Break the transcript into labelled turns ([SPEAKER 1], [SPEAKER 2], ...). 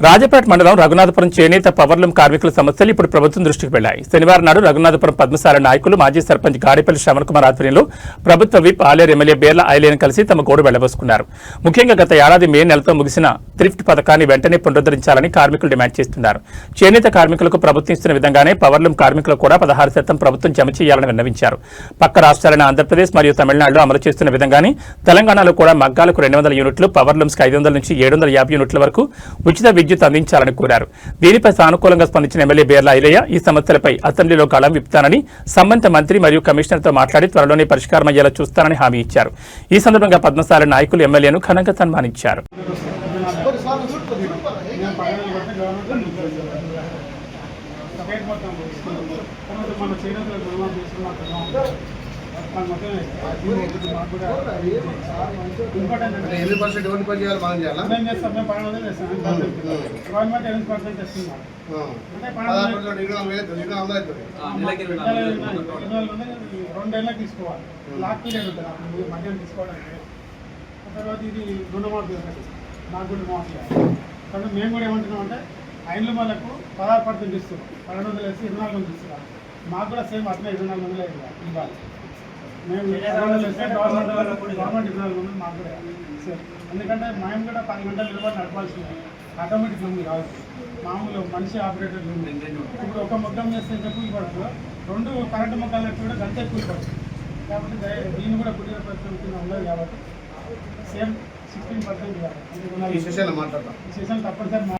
[SPEAKER 1] రాజపేట మండలం రఘునాథపురం చేనేత పవర్లూమ్ కార్మికుల సమస్యలు ఇప్పుడు ప్రభుత్వం దృష్టికి వెళ్లాయి. శనివారం నాడు రఘునాథపురం పద్మశాల నాయకులు మాజీ సర్పంచ్ గాడిపల్లి శ్రవణ్ కుమార్ ఆధ్వర్యంలో ప్రభుత్వ విప్ ఆలేరు ఎమ్మెల్యే బేర్ల ఐలేను కలిసి తమ గోడు వెళ్లబోసుకున్నారు. ముఖ్యంగా గత ఏడాది మే నెలతో ముగిసిన థ్రిఫ్ట్ పథకాన్ని వెంటనే పునరుద్ధరించాలని కార్మికులు డిమాండ్ చేస్తున్నారు. చేనేత కార్మికులకు ప్రభుత్వం ఇస్తున్న విధంగానే పవర్లూమ్ కార్మికులకు కూడా 16% ప్రభుత్వం జమ చేయాలని విన్నవించారు. పక్క రాష్ట్రాలైన ఆంధ్రప్రదేశ్ మరియు తమిళనాడులో అమలు చేస్తున్న విధంగానే తెలంగాణలో కూడా మగ్గాలకు 200 యూనిట్లు, పవర్లూమ్స్ 500 నుంచి 750 యూనిట్ల వరకు ఉచిత విద్యుత్ అందించాలని కోరారు. దీనిపై సానుకూలంగా స్పందించిన ఎమ్మెల్యే బేర్ల ఐలయ్య ఈ సమస్యలపై అసెంబ్లీలో గళం విప్పుతానని, సంబంధిత మంత్రి మరియు కమిషనర్తో మాట్లాడి త్వరలోనే పరిష్కారం అయ్యేలా చూస్తానని హామీ ఇచ్చారు. ఈ సందర్భంగా పద్మశాల నాయకులు ఎమ్మెల్యేను ఘనంగా సన్మానించారు.
[SPEAKER 2] రెండేళ్ళకి తీసుకోవాలి, లాక్ పీరియడ్ ఉంటుంది మధ్యాహ్నం తీసుకోవడానికి. తర్వాత ఇది రుణమాఫీ నాకు కూడా మాఫీ. కాబట్టి మేము కూడా ఏమంటున్నాం అంటే ఐన్లు వాళ్ళకు 16% ఇస్తున్నాం, 1200 వేసి 2400 ఇస్తున్నాం. మాకు కూడా సేమ్ అట్లా 2400 ఇవ్వాలి. మేము 1200 వేస్తే గవర్నమెంట్ 2400 మాకు కూడా సేమ్. ఎందుకంటే మేము కూడా 10 గంటలు ఇవ్వాలి నడపాల్సింది, ఆటోమేటిక్ ఉంది కాదు, మామూలు మనిషి ఆపరేటర్ ఉంది. ఇప్పుడు ఒక మొగ్గం చేస్తే కూలి పడుతుంది, 2 కరెంటు మొక్కలు కూడా గంట కూలి పడుతుంది. కాబట్టి దీన్ని కూడా కుటీర పరిశ్రమ ఉండదు కాబట్టి సేమ్ 16% ఇవ్వాలి. ఈ సెషన్ తప్పనిసరి